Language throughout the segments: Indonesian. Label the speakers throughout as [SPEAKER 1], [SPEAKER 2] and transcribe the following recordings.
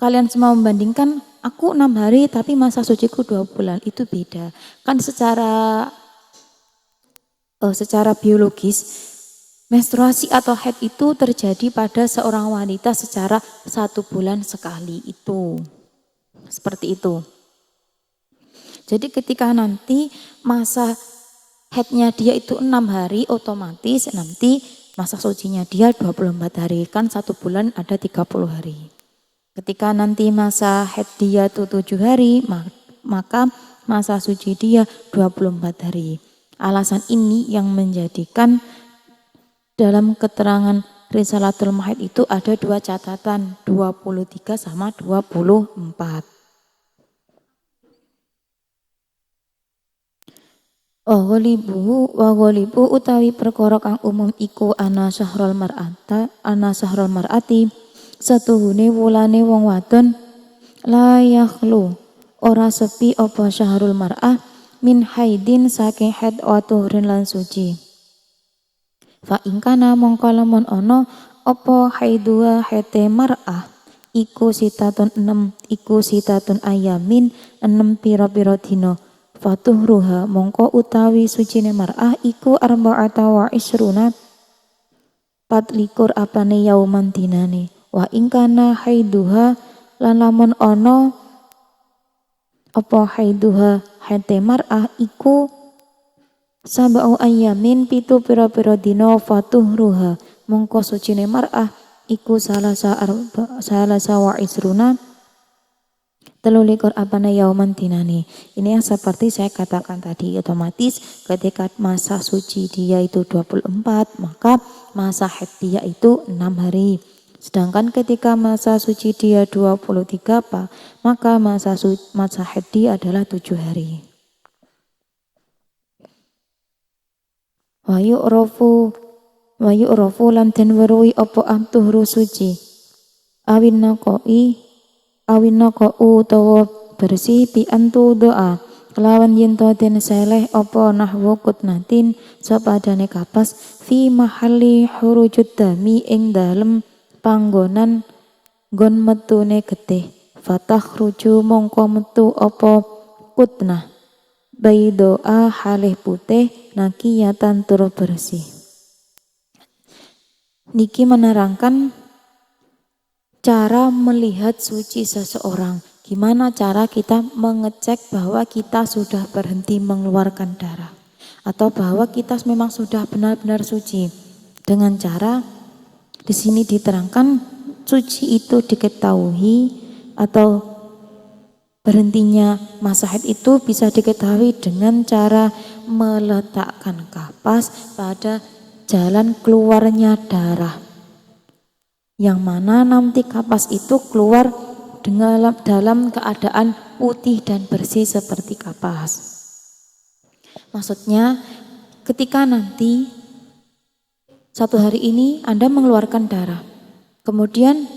[SPEAKER 1] kalian semua membandingkan aku 6 hari tapi masa suciku 2 bulan, itu beda. Kan secara biologis menstruasi atau haid itu terjadi pada seorang wanita secara 1 bulan sekali itu. Seperti itu. Jadi ketika nanti masa haidnya dia itu 6 hari, otomatis nanti masa sucinya dia 24 hari. Kan 1 bulan ada 30 hari. Ketika nanti masa haid dia itu 7 hari, maka masa suci dia 24 hari. Alasan ini yang menjadikan dalam keterangan Risalatul Mahid itu ada 2 catatan, 23 sama 24. Wa ghalibu utawi perkara kang umum iku ana syahrul mar'ati setuhune wulane wong wadon la yakhlu ora sepi apa syahrul mar'ah min haidin saking haid wa tuhrin lan suci. Fa ingkana mongko lamun ana apa haidua haite mar'ah iku sitatun 6 iku sitatun ayamin 6 pira-pira dina fatuhruha mongko utawi sucine mar'ah iku arba'ata wa isruna 24 apane yauman dinane wa ingkana haiduha lan lamun ana apa haiduha haite mar'ah iku sabau ayamin 7 pira-pira dina fatuhruha mongko sucine mar'ah iku salasa wa isruna 23 apana yauman dinane. Ini yang seperti saya katakan tadi, otomatis ketika masa suci dia itu 24, maka masa haid dia itu 6 hari. Sedangkan ketika masa suci dia 23, maka masa haid dia adalah 7 hari. Wa yu'rafu lan den weruhi apa tuhru suci awin naqoi utawa bersih bi antu doa kelawan yen to den seleh apa nahwu kutnatin sapadane kapas fi mahalli hurujud dami ing dalem panggonan nggon metune getih fatah ruju mongko metu apa kutnah baidoa halih putih nakiyatan tur bersih. Niki menerangkan cara melihat suci seseorang. Gimana cara kita mengecek bahwa kita sudah berhenti mengeluarkan darah atau bahwa kita memang sudah benar-benar suci. Dengan cara di sini diterangkan suci itu diketahui atau berhentinya masa haid itu bisa diketahui dengan cara meletakkan kapas pada jalan keluarnya darah. Yang mana nanti kapas itu keluar dalam keadaan putih dan bersih seperti kapas. Maksudnya ketika nanti satu hari ini Anda mengeluarkan darah, kemudian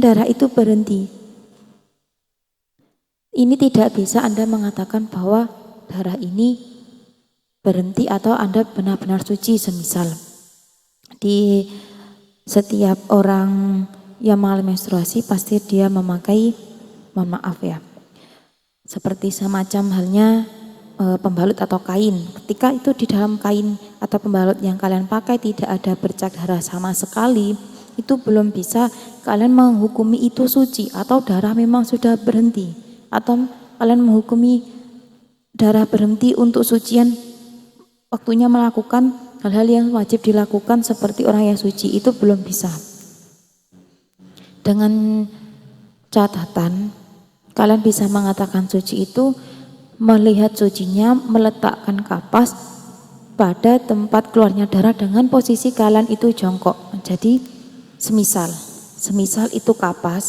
[SPEAKER 1] darah itu berhenti. Ini tidak bisa Anda mengatakan bahwa darah ini berhenti atau Anda benar-benar suci. Semisal di setiap orang yang mengalami menstruasi pasti dia memakai, mohon maaf ya, seperti semacam halnya pembalut atau kain. Ketika itu di dalam kain atau pembalut yang kalian pakai tidak ada bercak darah sama sekali, itu belum bisa kalian menghukumi itu suci atau darah memang sudah berhenti, atau kalian menghukumi darah berhenti untuk sucian waktunya melakukan hal-hal yang wajib dilakukan seperti orang yang suci, itu belum bisa. Dengan catatan kalian bisa mengatakan suci itu melihat sucinya meletakkan kapas pada tempat keluarnya darah dengan posisi kalian itu jongkok. Jadi semisal itu kapas,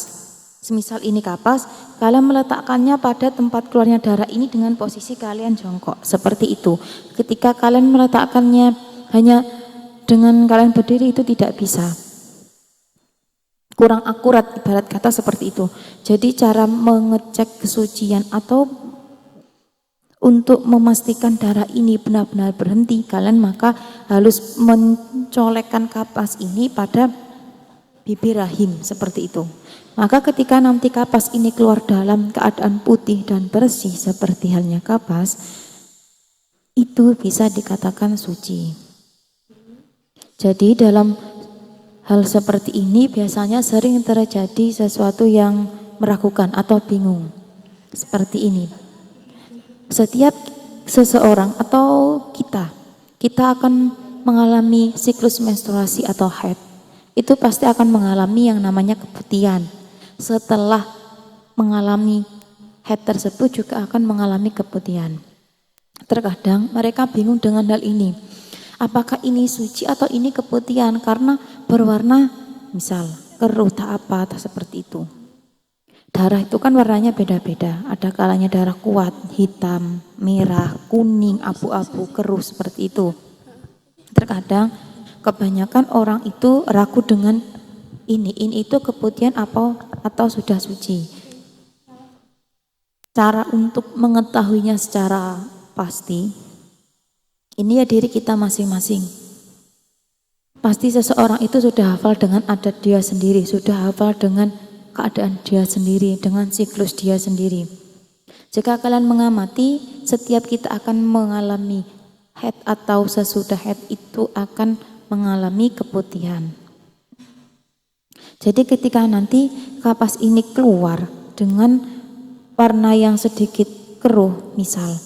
[SPEAKER 1] semisal ini kapas, kalian meletakkannya pada tempat keluarnya darah ini dengan posisi kalian jongkok, seperti itu. Ketika kalian meletakkannya hanya dengan kalian berdiri itu tidak bisa, kurang akurat, ibarat kata seperti itu. Jadi cara mengecek kesucian atau untuk memastikan darah ini benar-benar berhenti, kalian maka harus mencolekkan kapas ini pada bibir rahim seperti itu. Maka ketika nanti kapas ini keluar dalam keadaan putih dan bersih seperti halnya kapas, itu bisa dikatakan suci. Jadi dalam hal seperti ini biasanya sering terjadi sesuatu yang meragukan atau bingung. Seperti ini. Setiap seseorang atau kita akan mengalami siklus menstruasi atau haid. Itu pasti akan mengalami yang namanya keputihan. Setelah mengalami haid tersebut juga akan mengalami keputihan. Terkadang mereka bingung dengan hal ini. Apakah ini suci atau ini keputihan? Karena berwarna misal keruh tak apa atau seperti itu. Darah itu kan warnanya beda-beda. Ada kalanya darah kuat, hitam, merah, kuning, abu-abu, keruh seperti itu. Terkadang kebanyakan orang itu ragu dengan ini itu keputihan apa atau sudah suci. Cara untuk mengetahuinya secara pasti, ini ya diri kita masing-masing. Pasti seseorang itu sudah hafal dengan adat dia sendiri, sudah hafal dengan keadaan dia sendiri, dengan siklus dia sendiri. Jika kalian mengamati, setiap kita akan mengalami haid atau sesudah haid itu akan mengalami keputihan. Jadi ketika nanti kapas ini keluar dengan warna yang sedikit keruh, misal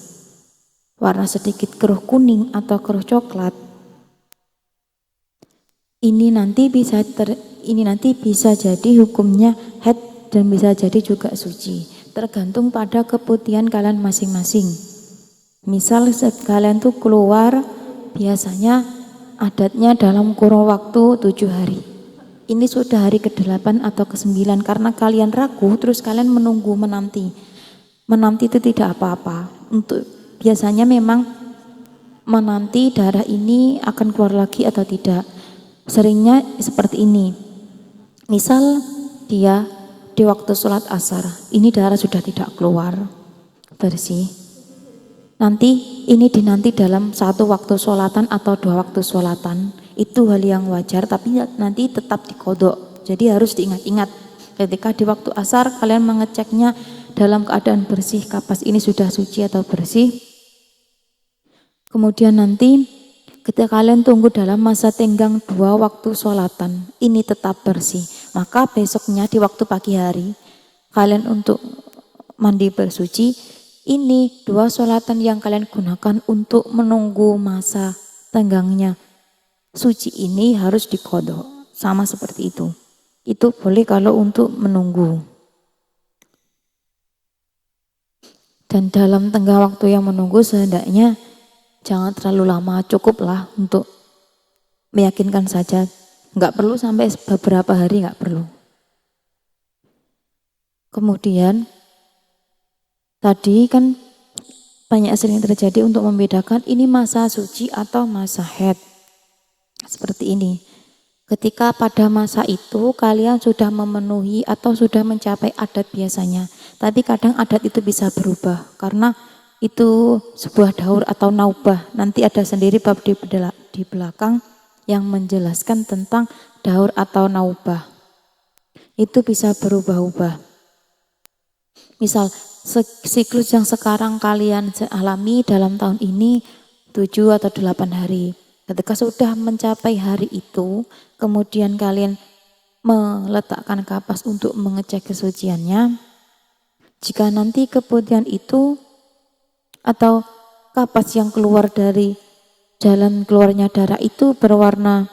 [SPEAKER 1] warna sedikit keruh kuning atau keruh coklat, ini nanti bisa jadi hukumnya haid dan bisa jadi juga suci, tergantung pada keputihan kalian masing-masing. Misal kalian tuh keluar biasanya adatnya dalam kurun waktu 7 hari. Ini sudah hari ke-8 atau ke-9 karena kalian ragu terus kalian menunggu menanti. Menanti itu tidak apa-apa. Untuk biasanya memang menanti darah ini akan keluar lagi atau tidak. Seringnya seperti ini. Misal dia di waktu sholat asar, ini darah sudah tidak keluar bersih. Nanti ini dinanti dalam satu waktu sholatan atau 2 waktu sholatan. Itu hal yang wajar, tapi nanti tetap dikodok. Jadi harus diingat-ingat. Ketika di waktu asar kalian mengeceknya dalam keadaan bersih, kapas ini sudah suci atau bersih. Kemudian nanti ketika kalian tunggu dalam masa tenggang 2 waktu sholatan, ini tetap bersih. Maka besoknya di waktu pagi hari, kalian untuk mandi bersuci, ini 2 sholatan yang kalian gunakan untuk menunggu masa tenggangnya suci ini harus dikodok, sama seperti itu. Itu boleh kalau untuk menunggu. Dan dalam tenggang waktu yang menunggu sehendaknya jangan terlalu lama, cukuplah untuk meyakinkan saja. Enggak perlu sampai beberapa hari, enggak perlu. Kemudian tadi kan banyak sering terjadi untuk membedakan ini masa suci atau masa haid. Seperti ini. Ketika pada masa itu kalian sudah memenuhi atau sudah mencapai adat biasanya. Tapi kadang adat itu bisa berubah karena itu sebuah daur atau naubah. Nanti ada sendiri bab di belakang yang menjelaskan tentang daur atau naubah. Itu bisa berubah-ubah. Misal siklus yang sekarang kalian alami dalam tahun ini 7 atau 8 hari. Ketika sudah mencapai hari itu, kemudian kalian meletakkan kapas untuk mengecek kesuciannya. Jika nanti keputihan itu atau kapas yang keluar dari jalan keluarnya darah itu berwarna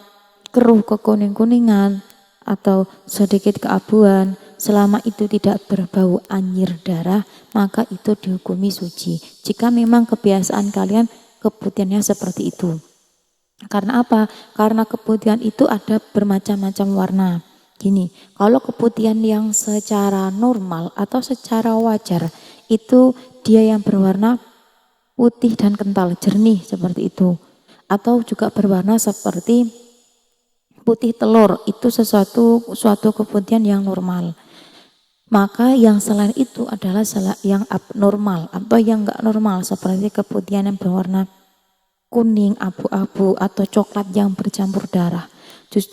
[SPEAKER 1] keruh kekuning-kuningan atau sedikit keabuan, selama itu tidak berbau anyir darah, maka itu dihukumi suci. Jika memang kebiasaan kalian keputihannya seperti itu. Karena apa? Karena keputihan itu ada bermacam-macam warna. Gini, kalau keputihan yang secara normal atau secara wajar, itu dia yang berwarna putih dan kental, jernih seperti itu. Atau juga berwarna seperti putih telur, itu suatu keputihan yang normal. Maka yang selain itu adalah yang abnormal atau yang enggak normal seperti keputihan yang berwarna kuning, abu-abu atau coklat yang bercampur darah. Justru